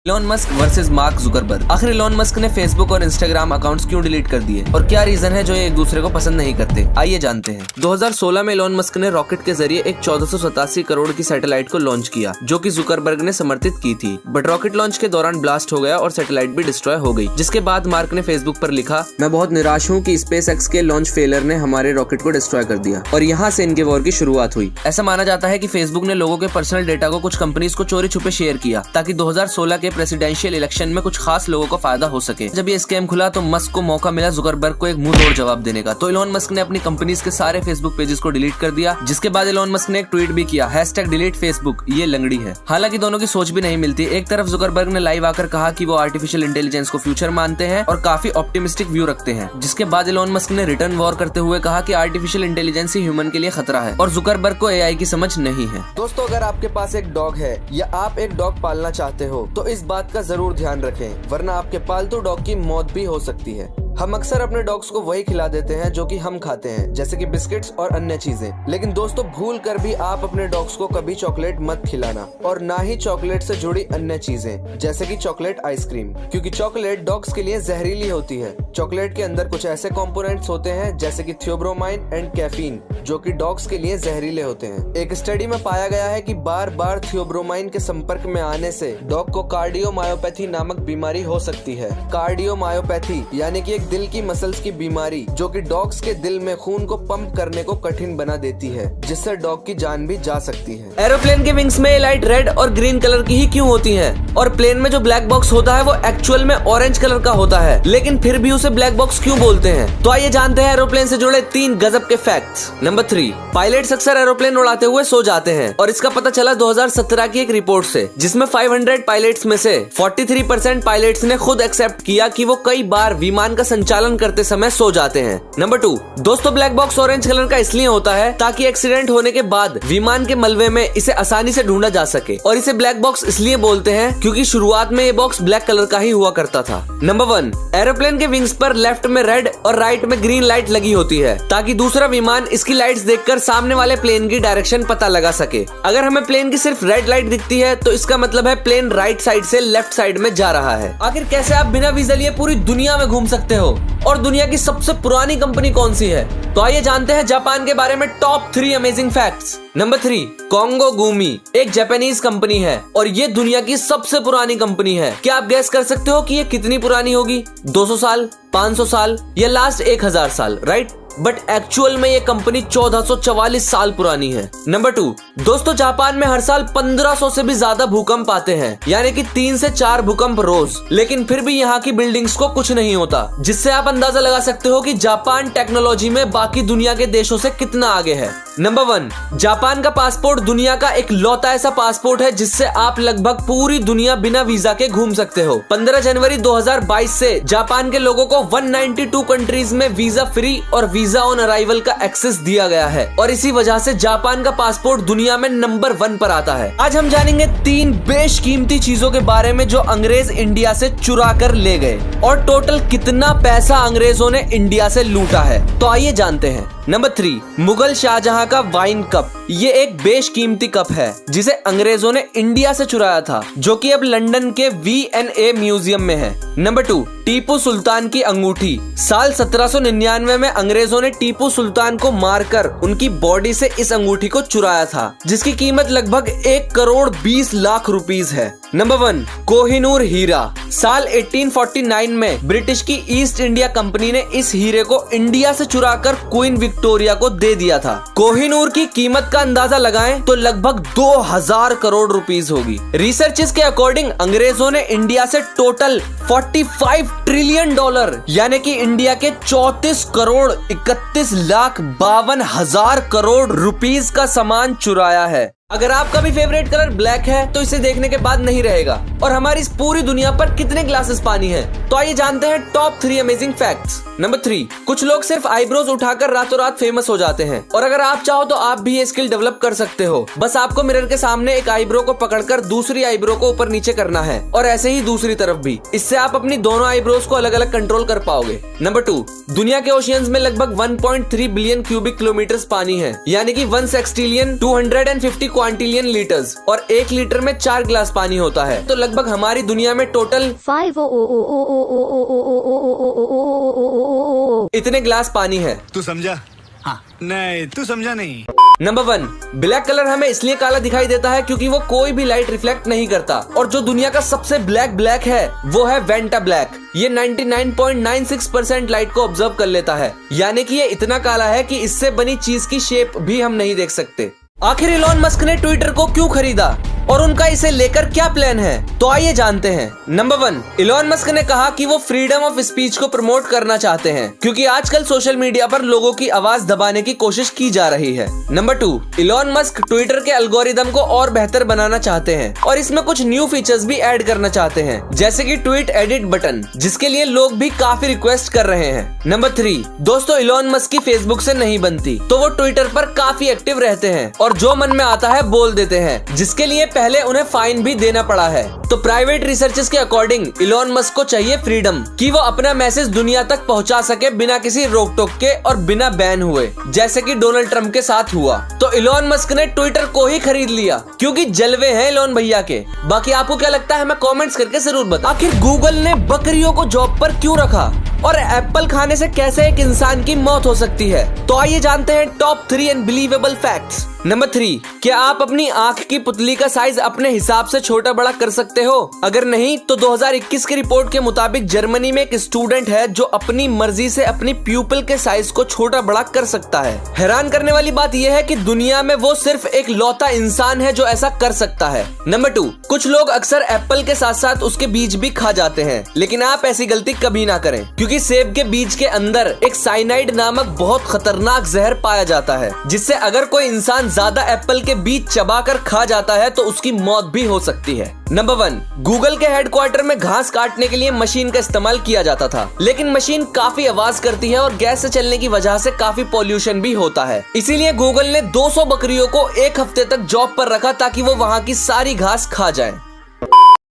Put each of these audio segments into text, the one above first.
Elon Musk versus mark Zuckerberg. आखिर Elon Musk ने Facebook और इंस्टाग्राम अकाउंट्स क्यों डिलीट कर दिए और क्या रीजन है जो ये एक दूसरे को पसंद नहीं करते, आइए जानते हैं। 2016 में इलॉन मस्क ने रॉकेट के जरिए एक 1487 करोड़ की सैटेलाइट को लॉन्च किया जो कि जुकरबर्ग ने समर्थित की थी, बट रॉकेट लॉन्च के दौरान ब्लास्ट हो गया और सैटेलाइट भी डिस्ट्रॉय हो गई। जिसके बाद मार्क ने फेसबुक पर लिखा, मैं बहुत निराश हूँ कि SpaceX के लॉन्च फेलियर ने हमारे रॉकेट को डिस्ट्रॉय कर दिया और यहाँ से इनके वॉर की शुरुआत हुई। ऐसा माना जाता है कि फेसबुक ने लोगों के पर्सनल डेटा को कुछ कंपनीज को चोरी छुपे शेयर किया ताकि 2016 के प्रेसिडेंशियल इलेक्शन में कुछ खास लोगों को फायदा हो सके। जब ये स्कैम खुला तो मस्क को मौका मिला जुकरबर्ग को एक मुंह तोड़ जवाब देने का, तो इलॉन मस्क ने अपनी कंपनीज के सारे फेसबुक पेजेस को डिलीट कर दिया। जिसके बाद इलॉन मस्क ने एक ट्वीट भी किया, #delete_Facebook, ये लंगड़ी है। हालांकि दोनों की सोच भी नहीं मिलती। एक तरफ जुकरबर्ग ने लाइव आकर कहा कि वो आर्टिफिशियल इंटेलिजेंस को फ्यूचर मानते हैं और काफी ऑप्टिमिस्टिक व्यू रखते हैं, जिसके बाद इलॉन मस्क ने रिटर्न वॉर करते हुए कहा कि आर्टिफिशियल इंटेलिजेंस ही ह्यूमन के लिए खतरा है और जुकरबर्ग को AI की समझ नहीं है। दोस्तों, अगर आपके पास एक डॉग है या आप एक डॉग पालना चाहते हो तो इस बात का जरूर ध्यान रखें, वरना आपके पालतू डॉग की मौत भी हो सकती है। हम अक्सर अपने डॉग्स को वही खिला देते हैं जो कि हम खाते हैं, जैसे कि बिस्किट्स और अन्य चीजें। लेकिन दोस्तों, भूल कर भी आप अपने डॉग्स को कभी चॉकलेट मत खिलाना और ना ही चॉकलेट से जुड़ी अन्य चीजें जैसे कि चॉकलेट आइसक्रीम, क्योंकि चॉकलेट डॉग्स के लिए जहरीली होती है। चॉकलेट के अंदर कुछ ऐसे कंपोनेंट्स होते हैं जैसे कि थियोब्रोमाइन एंड कैफीन जो कि डॉग्स के लिए जहरीले होते हैं। एक स्टडी में पाया गया है कि बार बार थियोब्रोमाइन के संपर्क में आने से डॉग को कार्डियोमायोपैथी नामक बीमारी हो सकती है। कार्डियोमायोपैथी यानी कि दिल की मसल्स की बीमारी जो कि डॉग्स के दिल में खून को पंप करने को कठिन बना देती है, जिससे डॉग की जान भी जा सकती है। एरोप्लेन के विंग्स में लाइट रेड और ग्रीन कलर की ही क्यों होती है और प्लेन में जो ब्लैक बॉक्स होता है वो एक्चुअल में ऑरेंज कलर का होता है, लेकिन फिर भी उसे ब्लैक बॉक्स क्यों बोलते हैं? तो आइए जानते हैं एरोप्लेन से जुड़े 3 गजब के फैक्ट्स। नंबर 3, पायलट्स अक्सर एरोप्लेन उड़ाते हुए सो जाते हैं और इसका पता चला 2017 की एक रिपोर्ट से, जिसमें 500 पायलट्स में से 43% पायलट्स ने खुद एक्सेप्ट किया कि वो कई बार विमान का संचालन करते समय सो जाते हैं। नंबर 2, दोस्तों, ब्लैक बॉक्स ऑरेंज कलर का इसलिए होता है ताकि एक्सीडेंट होने के बाद विमान के मलबे में इसे आसानी से ढूंढा जा सके, और इसे ब्लैक बॉक्स इसलिए बोलते हैं क्योंकि शुरुआत में ये बॉक्स ब्लैक कलर का ही हुआ करता था। नंबर 1, एरोप्लेन के विंग्स पर लेफ्ट में रेड और राइट में ग्रीन लाइट लगी होती है ताकि दूसरा विमान इसकी लाइट्स देखकर सामने वाले प्लेन की डायरेक्शन पता लगा सके। अगर हमें प्लेन की सिर्फ रेड लाइट दिखती है तो इसका मतलब है प्लेन राइट साइड से लेफ्ट साइड में जा रहा है। आखिर कैसे आप बिना वीजा लिए पूरी दुनिया में घूम सकते हो और दुनिया की सबसे पुरानी कंपनी कौन सी है? तो आइए जानते हैं जापान के बारे में top 3 amazing facts. Number 3, Kongo Gumi एक जापानीज कंपनी है और ये दुनिया की सबसे पुरानी कंपनी है। क्या आप गैस कर सकते हो कि ये कितनी पुरानी होगी? 200 साल, 500 साल या लास्ट 1000 साल, राइट? बट एक्चुअल में ये कंपनी 1444 साल पुरानी है। नंबर 2, दोस्तों, जापान में हर साल 1500 से भी ज्यादा भूकंप आते हैं, यानी कि 3 से 4 भूकंप रोज, लेकिन फिर भी यहाँ की बिल्डिंग्स को कुछ नहीं होता, जिससे आप अंदाजा लगा सकते हो कि जापान टेक्नोलॉजी में बाकी दुनिया के देशों से कितना आगे है। नंबर 1, जापान का पासपोर्ट दुनिया का एक लौता ऐसा पासपोर्ट है जिससे आप लगभग पूरी दुनिया बिना वीजा के घूम सकते हो। 15 जनवरी 2022 से जापान के लोगों को 192 कंट्रीज में वीजा फ्री और वीजा ऑन अराइवल का एक्सेस दिया गया है और इसी वजह से जापान का पासपोर्ट दुनिया में नंबर 1 पर आता है। आज हम जानेंगे 3 बेशकीमती चीजों के बारे में जो अंग्रेज इंडिया से चुरा कर ले गए और टोटल कितना पैसा अंग्रेजों ने इंडिया से लूटा है। तो आइए जानते हैं। नंबर 3, मुगल शाहजहां का वाइन कप। ये एक बेशकीमती कप है जिसे अंग्रेजों ने इंडिया से चुराया था, जो कि अब लंदन के V&A म्यूजियम में है। नंबर 2, टीपू सुल्तान की अंगूठी। साल 1799 में अंग्रेजों ने टीपू सुल्तान को मारकर उनकी बॉडी से इस अंगूठी को चुराया था, जिसकी कीमत लगभग 1 करोड़ 20 लाख रुपीस है। नंबर 1, कोहिनूर हीरा। साल 1849 में ब्रिटिश की ईस्ट इंडिया कंपनी ने इस हीरे को इंडिया से चुराकर क्वीन विक्टोरिया को दे दिया था। कोहिनूर की कीमत का अंदाजा लगाएं तो लगभग 2000 करोड़ रुपीस होगी। रिसर्चेस के अकॉर्डिंग अंग्रेजों ने इंडिया से टोटल 45 ट्रिलियन डॉलर यानी कि इंडिया के 34 करोड़ 31 लाख 52 हजार करोड़ रुपीस का सामान चुराया है। अगर आपका भी फेवरेट कलर ब्लैक है तो इसे देखने के बाद नहीं रहेगा। और हमारी इस पूरी दुनिया पर कितने ग्लासेस पानी है? तो आइए जानते हैं टॉप 3 अमेजिंग फैक्ट्स। नंबर 3, कुछ लोग सिर्फ आईब्रोज उठाकर रातों रात फेमस हो जाते हैं और अगर आप चाहो तो आप भी ये स्किल डेवलप कर सकते हो। बस आपको मिरर के सामने एक आईब्रो को पकड़कर दूसरी आईब्रो को ऊपर नीचे करना है और ऐसे ही दूसरी तरफ भी। इससे आप अपनी दोनों आईब्रोज को अलग अलग कंट्रोल कर पाओगे। नंबर 2, दुनिया के ओशियंस में लगभग 1.3 बिलियन क्यूबिक किलोमीटर पानी है, यानी कि 1 सेक्सटिलियन 250 क्वांटिलियन लीटर्स और 1 लीटर में 4 गिलास पानी होता है। तो लगभग हमारी दुनिया में टोटल 5 इतने गिलास पानी है। तू समझा? हाँ। नहीं, तू समझा नहीं। नंबर 1, ब्लैक कलर हमें इसलिए काला दिखाई देता है क्योंकि वो कोई भी लाइट रिफ्लेक्ट नहीं करता और जो दुनिया का सबसे ब्लैक है वो है वेंटा ब्लैक। ये 99.96% लाइट को ऑब्जर्व कर लेता है, यानी कि ये इतना काला है कि इससे बनी चीज की शेप भी हम नहीं देख सकते। आखिर इलॉन मस्क ने ट्विटर को क्यों खरीदा और उनका इसे लेकर क्या प्लान है, तो आइए जानते हैं। नंबर 1, इलॉन मस्क ने कहा कि वो फ्रीडम ऑफ स्पीच को प्रमोट करना चाहते हैं क्योंकि आजकल सोशल मीडिया पर लोगों की आवाज दबाने की कोशिश की जा रही है। नंबर 2, इलॉन मस्क ट्विटर के एल्गोरिदम को और बेहतर बनाना चाहते हैं और इसमें कुछ न्यू फीचर्स भी ऐड करना चाहते हैं, जैसे कि ट्वीट एडिट बटन, जिसके लिए लोग भी काफी रिक्वेस्ट कर रहे हैं। नंबर 3, दोस्तों इलॉन मस्क की फेसबुक से नहीं बनती, तो वो ट्विटर पर काफी एक्टिव रहते हैं और जो मन में आता है बोल देते हैं, जिसके लिए पहले उन्हें फाइन भी देना पड़ा है। तो प्राइवेट रिसर्चर्स के अकॉर्डिंग इलॉन मस्क को चाहिए फ्रीडम कि वो अपना मैसेज दुनिया तक पहुंचा सके बिना किसी रोक टोक के और बिना बैन हुए, जैसे कि डोनाल्ड ट्रंप के साथ हुआ। तो इलॉन मस्क ने ट्विटर को ही खरीद लिया क्योंकि जलवे हैं इलॉन भैया के। बाकी आपको क्या लगता है हमें कमेंट्स करके जरूर बताओ। आखिर गूगल ने बकरियों को जॉब पर क्यों रखा और एप्पल खाने से कैसे एक इंसान की मौत हो सकती है, तो आइए जानते हैं टॉप 3 अनबिलीवेबल फैक्ट्स। नंबर 3, क्या आप अपनी आंख की पुतली का साइज अपने हिसाब से छोटा बड़ा कर सकते हो? अगर नहीं तो 2021 की रिपोर्ट के मुताबिक जर्मनी में एक स्टूडेंट है जो अपनी मर्जी से अपनी प्यूपिल के साइज को छोटा बड़ा कर सकता है। हैरान करने वाली बात यह है कि दुनिया में वो सिर्फ एक लौता इंसान है जो ऐसा कर सकता है। नंबर 2, कुछ लोग अक्सर एप्पल के साथ साथ उसके बीज भी खा जाते हैं, लेकिन आप ऐसी गलती कभी ना करें क्योंकि सेब के बीज के अंदर एक साइनाइड नामक बहुत खतरनाक जहर पाया जाता है, जिससे अगर कोई इंसान ज्यादा एप्पल के बीज चबाकर खा जाता है तो उसकी मौत भी हो सकती है। नंबर 1, गूगल के हेडक्वार्टर में घास काटने के लिए मशीन का इस्तेमाल किया जाता था, लेकिन मशीन काफी आवाज करती है और गैस से चलने की वजह से काफी पॉल्यूशन भी होता है। इसीलिए गूगल ने 200 बकरियों को एक हफ्ते तक जॉब पर रखा ताकि वो वहाँ की सारी घास खा जाए।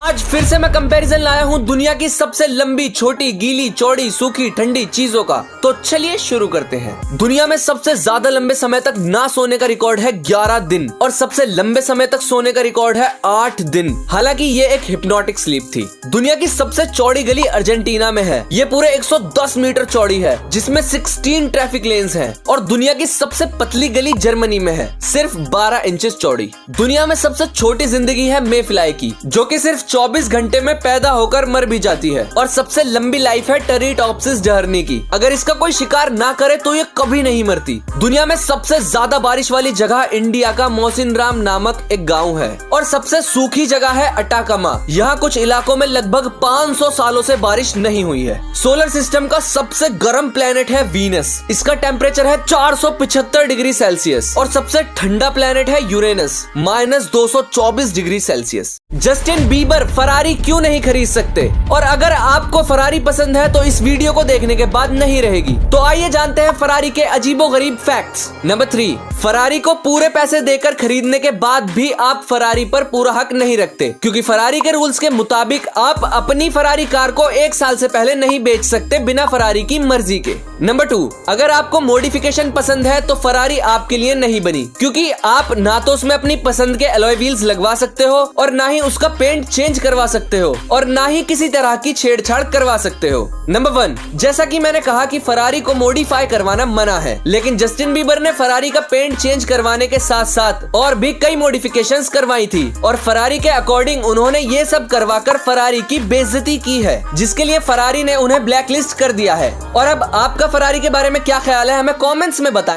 आज फिर से मैं कंपैरिजन लाया हूँ दुनिया की सबसे लंबी, छोटी, गीली, चौड़ी, सूखी, ठंडी चीजों का। तो चलिए शुरू करते हैं। दुनिया में सबसे ज्यादा लंबे समय तक ना सोने का रिकॉर्ड है 11 दिन और सबसे लंबे समय तक सोने का रिकॉर्ड है 8 दिन। हालांकि ये एक हिप्नोटिक स्लीप थी। दुनिया की सबसे चौड़ी गली अर्जेंटीना में है। ये पूरे 110 मीटर चौड़ी है, जिसमें 16 ट्रैफिक लेन्स हैं और दुनिया की सबसे पतली गली जर्मनी में है, सिर्फ 12 इंचेस चौड़ी। दुनिया में सबसे छोटी जिंदगी है मेफ्लाई की, जो कि सिर्फ 24 घंटे में पैदा होकर मर भी जाती है। और सबसे लंबी लाइफ है टेरिटॉप्सिस झरने की। अगर इसका कोई शिकार ना करे तो ये कभी नहीं मरती। दुनिया में सबसे ज्यादा बारिश वाली जगह इंडिया का मौसिनराम नामक एक गांव है और सबसे सूखी जगह है अटाकामा। यहाँ कुछ इलाकों में लगभग 500 सालों से बारिश नहीं हुई है। सोलर सिस्टम का सबसे गर्म प्लेनेट है वीनस। इसका टेम्परेचर है 475 डिग्री सेल्सियस और सबसे ठंडा प्लेनेट है Uranus, -224 degree Celsius. Justin Bieber Ferrari क्यों नहीं खरीद सकते? और अगर आपको फरारी पसंद है तो इस वीडियो को देखने के बाद नहीं रहेगी। तो आइए जानते हैं फरारी के अजीबोगरीब फैक्ट्स। नंबर 3, फरारी को पूरे पैसे देकर खरीदने के बाद भी आप फरारी पर पूरा हक नहीं रखते, क्योंकि फरारी के रूल्स के मुताबिक आप अपनी फरारी कार को 1 साल से पहले नहीं बेच सकते बिना फरारी की मर्जी के। नंबर 2, अगर आपको मॉडिफिकेशन पसंद है तो फरारी आपके लिए नहीं बनी, क्योंकि आप ना तो उसमें अपनी पसंद के अलॉय व्हील्स लगवा सकते हो और ना ही उसका पेंट चेंज करवा सकते हो और ना ही किसी तरह की छेड़छाड़ करवा सकते हो। नंबर 1, जैसा कि मैंने कहा कि फरारी को मॉडिफाई करवाना मना है, लेकिन जस्टिन बीबर ने फरारी का पेंट चेंज करवाने के साथ साथ और भी कई मॉडिफिकेशंस करवाई थी और फरारी के अकॉर्डिंग उन्होंने ये सब करवाकर फरारी की बेइज्जती की है, जिसके लिए फरारी ने उन्हें ब्लैकलिस्ट कर दिया है। और अब आपका फरारी के बारे में क्या ख्याल है, हमें कमेंट्स में बताएं।